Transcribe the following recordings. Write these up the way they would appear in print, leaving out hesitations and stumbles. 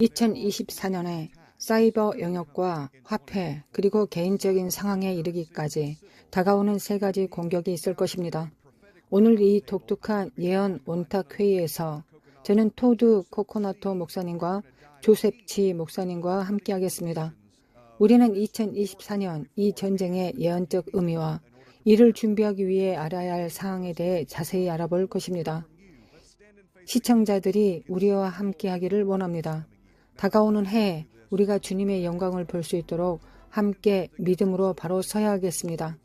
2024년에 사이버 영역과 화폐 그리고 개인적인 상황에 이르기까지 다가오는 세 가지 공격이 있을 것입니다. 오늘 이 독특한 예언 온탁 회의에서 저는 토드 코코나토 목사님과 조셉 지 목사님과 함께하겠습니다. 우리는 2024년 이 전쟁의 예언적 의미와 이를 준비하기 위해 알아야 할 사항에 대해 자세히 알아볼 것입니다. 시청자들이 우리와 함께하기를 원합니다. 다가오는 해에 우리가 주님의 영광을 볼 수 있도록 함께 믿음으로 바로 서야 하겠습니다.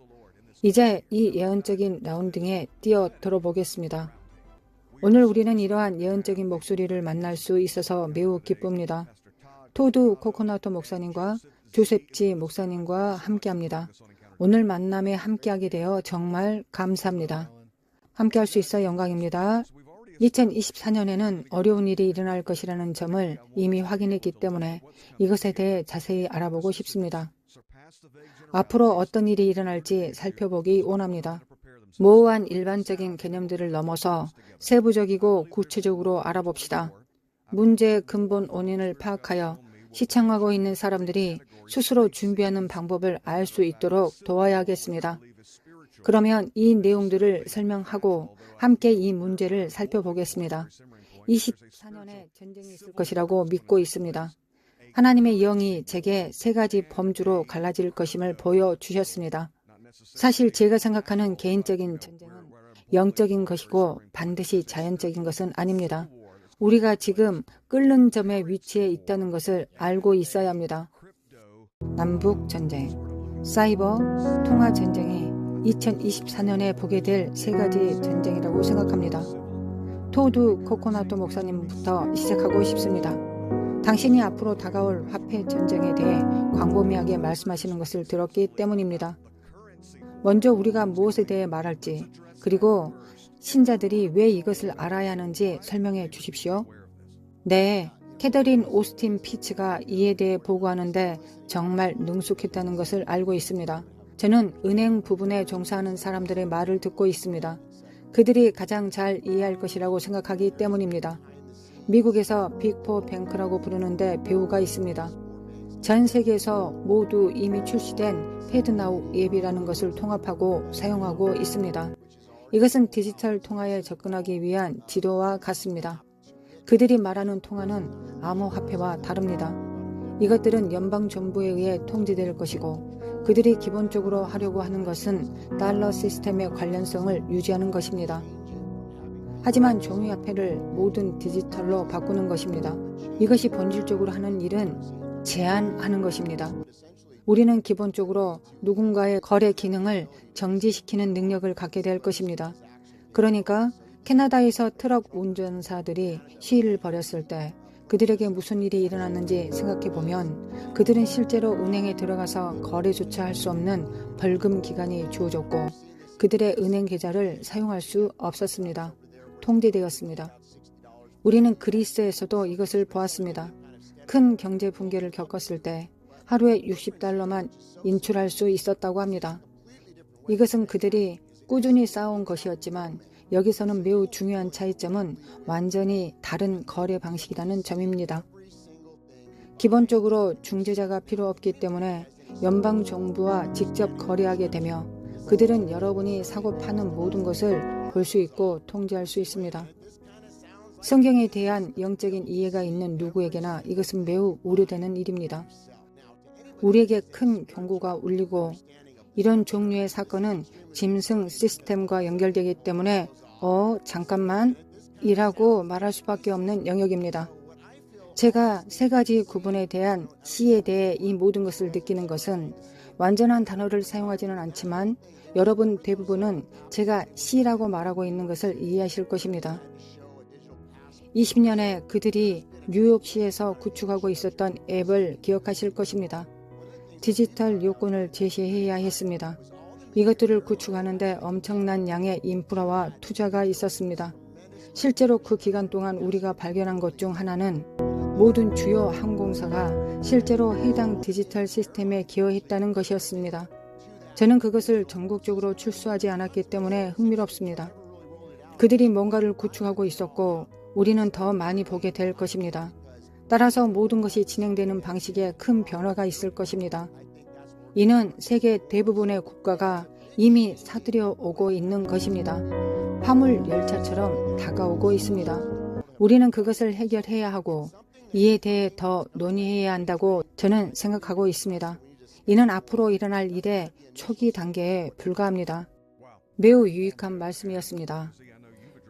이제 이 예언적인 라운딩에 뛰어들어 보겠습니다. 오늘 우리는 이러한 예언적인 목소리를 만날 수 있어서 매우 기쁩니다. 토드 코코나토 목사님과 조셉 지 목사님과 함께합니다. 오늘 만남에 함께하게 되어 정말 감사합니다. 함께할 수 있어 영광입니다. 2024년에는 어려운 일이 일어날 것이라는 점을 이미 확인했기 때문에 이것에 대해 자세히 알아보고 싶습니다. 앞으로 어떤 일이 일어날지 살펴보기 원합니다. 모호한 일반적인 개념들을 넘어서 세부적이고 구체적으로 알아봅시다. 문제의 근본 원인을 파악하여 시청하고 있는 사람들이 스스로 준비하는 방법을 알 수 있도록 도와야 하겠습니다. 그러면 이 내용들을 설명하고 함께 이 문제를 살펴보겠습니다. 24년에 전쟁이 있을 것이라고 믿고 있습니다. 하나님의 영이 제게 세 가지 범주로 갈라질 것임을 보여주셨습니다. 사실 제가 생각하는 개인적인 전쟁은 영적인 것이고 반드시 자연적인 것은 아닙니다. 우리가 지금 끓는 점의 위치에 있다는 것을 알고 있어야 합니다. 남북 전쟁, 사이버 통화 전쟁이 2024년에 보게 될 세 가지 전쟁이라고 생각합니다. 토드 코코나토 목사님부터 시작하고 싶습니다. 당신이 앞으로 다가올 화폐 전쟁에 대해 광범위하게 말씀하시는 것을 들었기 때문입니다. 먼저 우리가 무엇에 대해 말할지, 그리고 신자들이 왜 이것을 알아야 하는지 설명해 주십시오. 네, 캐더린 오스틴 피츠가 이에 대해 보고하는데 정말 능숙했다는 것을 알고 있습니다. 저는 은행 부분에 종사하는 사람들의 말을 듣고 있습니다. 그들이 가장 잘 이해할 것이라고 생각하기 때문입니다. 미국에서 빅4 뱅크라고 부르는데 배우가 있습니다. 전 세계에서 모두 이미 출시된 패드나우 앱이라는 것을 통합하고 사용하고 있습니다. 이것은 디지털 통화에 접근하기 위한 지도와 같습니다. 그들이 말하는 통화는 암호화폐와 다릅니다. 이것들은 연방정부에 의해 통제될 것이고 그들이 기본적으로 하려고 하는 것은 달러 시스템의 관련성을 유지하는 것입니다. 하지만 종이화폐를 모든 디지털로 바꾸는 것입니다. 이것이 본질적으로 하는 일은 제한하는 것입니다. 우리는 기본적으로 누군가의 거래 기능을 정지시키는 능력을 갖게 될 것입니다. 그러니까 캐나다에서 트럭 운전사들이 시위를 벌였을 때 그들에게 무슨 일이 일어났는지 생각해보면 그들은 실제로 은행에 들어가서 거래조차 할 수 없는 벌금 기간이 주어졌고 그들의 은행 계좌를 사용할 수 없었습니다. 통제되었습니다. 우리는 그리스에서도 이것을 보았습니다. 큰 경제 붕괴를 겪었을 때 하루에 $60만 인출할 수 있었다고 합니다. 이것은 그들이 꾸준히 쌓아온 것이었지만 여기서는 매우 중요한 차이점은 완전히 다른 거래 방식이라는 점입니다. 기본적으로 중재자가 필요 없기 때문에 연방정부와 직접 거래하게 되며 그들은 여러분이 사고 파는 모든 것을 볼 수 있고 통제할 수 있습니다. 성경에 대한 영적인 이해가 있는 누구에게나 이것은 매우 우려되는 일입니다. 우리에게 큰 경고가 울리고 이런 종류의 사건은 짐승 시스템과 연결되기 때문에 잠깐만 이라고 말할 수밖에 없는 영역입니다. 제가 세 가지 구분에 대한 C에 대해 이 모든 것을 느끼는 것은 완전한 단어를 사용하지는 않지만 여러분 대부분은 제가 C라고 말하고 있는 것을 이해하실 것입니다. 20년에 그들이 뉴욕시에서 구축하고 있었던 앱을 기억하실 것입니다. 디지털 요건을 제시해야 했습니다. 이것들을 구축하는데 엄청난 양의 인프라와 투자가 있었습니다. 실제로 그 기간 동안 우리가 발견한 것 중 하나는 모든 주요 항공사가 실제로 해당 디지털 시스템에 기여했다는 것이었습니다. 저는 그것을 전국적으로 출소하지 않았기 때문에 흥미롭습니다. 그들이 뭔가를 구축하고 있었고 우리는 더 많이 보게 될 것입니다. 따라서 모든 것이 진행되는 방식에 큰 변화가 있을 것입니다. 이는 세계 대부분의 국가가 이미 사들여 오고 있는 것입니다. 화물 열차처럼 다가오고 있습니다. 우리는 그것을 해결해야 하고 이에 대해 더 논의해야 한다고 저는 생각하고 있습니다. 이는 앞으로 일어날 일의 초기 단계에 불과합니다. 매우 유익한 말씀이었습니다.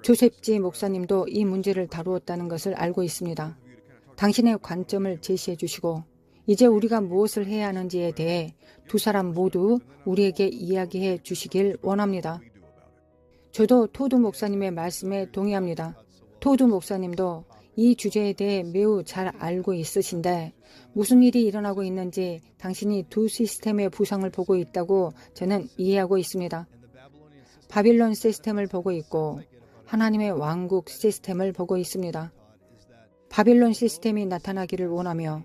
조셉지 목사님도 이 문제를 다루었다는 것을 알고 있습니다. 당신의 관점을 제시해 주시고 이제 우리가 무엇을 해야 하는지에 대해 두 사람 모두 우리에게 이야기해 주시길 원합니다. 저도 토드 목사님의 말씀에 동의합니다. 토드 목사님도 이 주제에 대해 매우 잘 알고 있으신데 무슨 일이 일어나고 있는지 당신이 두 시스템의 부상을 보고 있다고 저는 이해하고 있습니다. 바빌론 시스템을 보고 있고 하나님의 왕국 시스템을 보고 있습니다. 바빌론 시스템이 나타나기를 원하며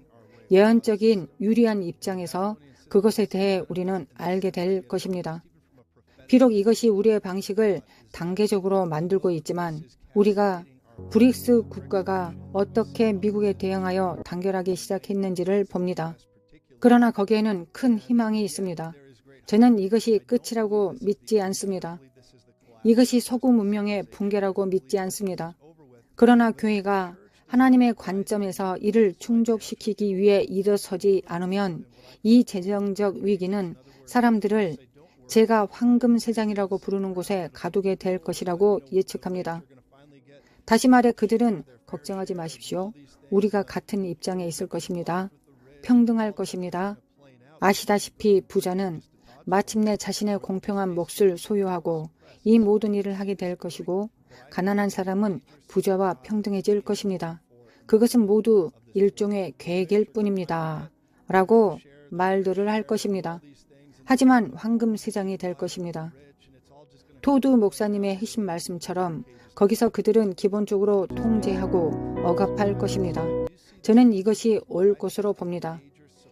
예언적인 유리한 입장에서 그것에 대해 우리는 알게 될 것입니다. 비록 이것이 우리의 방식을 단계적으로 만들고 있지만 우리가 브릭스 국가가 어떻게 미국에 대응하여 단결하기 시작했는지를 봅니다. 그러나 거기에는 큰 희망이 있습니다. 저는 이것이 끝이라고 믿지 않습니다. 이것이 서구 문명의 붕괴라고 믿지 않습니다. 그러나 교회가 하나님의 관점에서 이를 충족시키기 위해 일어서지 않으면 이 재정적 위기는 사람들을 제가 황금세장이라고 부르는 곳에 가두게 될 것이라고 예측합니다. 다시 말해 그들은 걱정하지 마십시오. 우리가 같은 입장에 있을 것입니다. 평등할 것입니다. 아시다시피 부자는 마침내 자신의 공평한 몫을 소유하고 이 모든 일을 하게 될 것이고 가난한 사람은 부자와 평등해질 것입니다. 그것은 모두 일종의 계획일 뿐입니다. 라고 말들을 할 것입니다. 하지만 황금세장이 될 것입니다. 토드 목사님의 핵심 말씀처럼 거기서 그들은 기본적으로 통제하고 억압할 것입니다. 저는 이것이 올 것으로 봅니다.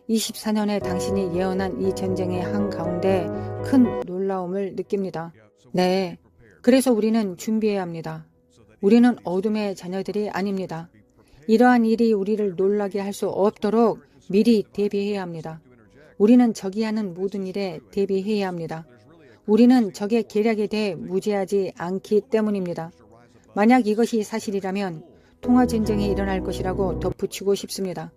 24년에 당신이 예언한 이 전쟁의 한가운데 큰 놀라움을 느낍니다. 네, 그래서 우리는 준비해야 합니다. 우리는 어둠의 자녀들이 아닙니다. 이러한 일이 우리를 놀라게 할 수 없도록 미리 대비해야 합니다. 우리는 적이 하는 모든 일에 대비해야 합니다. 우리는 적의 계략에 대해 무지하지 않기 때문입니다. 만약 이것이 사실이라면 통화전쟁이 일어날 것이라고 덧붙이고 싶습니다.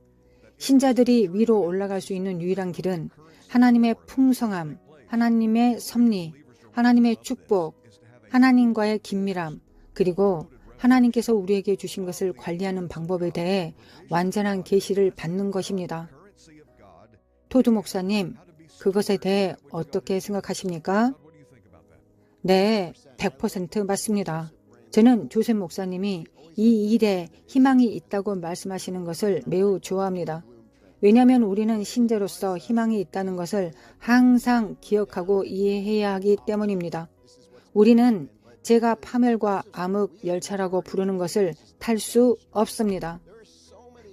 신자들이 위로 올라갈 수 있는 유일한 길은 하나님의 풍성함, 하나님의 섭리, 하나님의 축복, 하나님과의 긴밀함, 그리고 하나님께서 우리에게 주신 것을 관리하는 방법에 대해 완전한 계시를 받는 것입니다. 토드 목사님, 그것에 대해 어떻게 생각하십니까? 네, 100% 맞습니다. 저는 조셉 목사님이 이 일에 희망이 있다고 말씀하시는 것을 매우 좋아합니다. 왜냐하면 우리는 신자로서 희망이 있다는 것을 항상 기억하고 이해해야 하기 때문입니다. 우리는 제가 파멸과 암흑 열차라고 부르는 것을 탈 수 없습니다.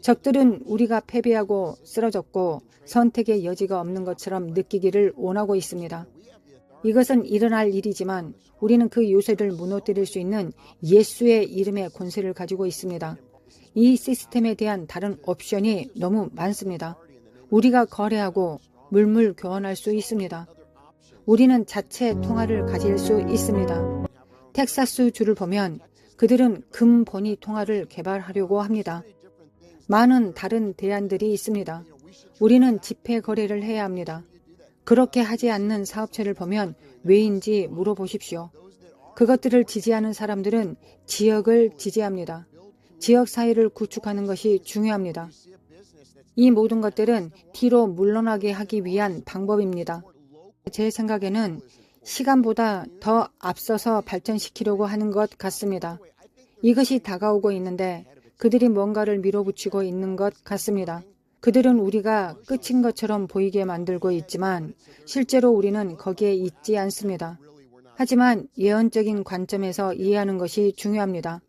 적들은 우리가 패배하고 쓰러졌고 선택의 여지가 없는 것처럼 느끼기를 원하고 있습니다. 이것은 일어날 일이지만 우리는 그 요새를 무너뜨릴 수 있는 예수의 이름의 권세를 가지고 있습니다. 이 시스템에 대한 다른 옵션이 너무 많습니다. 우리가 거래하고 물물 교환할 수 있습니다. 우리는 자체 통화를 가질 수 있습니다. 텍사스 주를 보면 그들은 금번위 통화를 개발하려고 합니다. 많은 다른 대안들이 있습니다. 우리는 지폐 거래를 해야 합니다. 그렇게 하지 않는 사업체를 보면 왜인지 물어보십시오. 그것들을 지지하는 사람들은 지역을 지지합니다. 지역 사회를 구축하는 것이 중요합니다. 이 모든 것들은 뒤로 물러나게 하기 위한 방법입니다. 제 생각에는 시간보다 더 앞서서 발전시키려고 하는 것 같습니다. 이것이 다가오고 있는데 그들이 뭔가를 밀어붙이고 있는 것 같습니다. 그들은 우리가 끝인 것처럼 보이게 만들고 있지만 실제로 우리는 거기에 있지 않습니다. 하지만 예언적인 관점에서 이해하는 것이 중요합니다.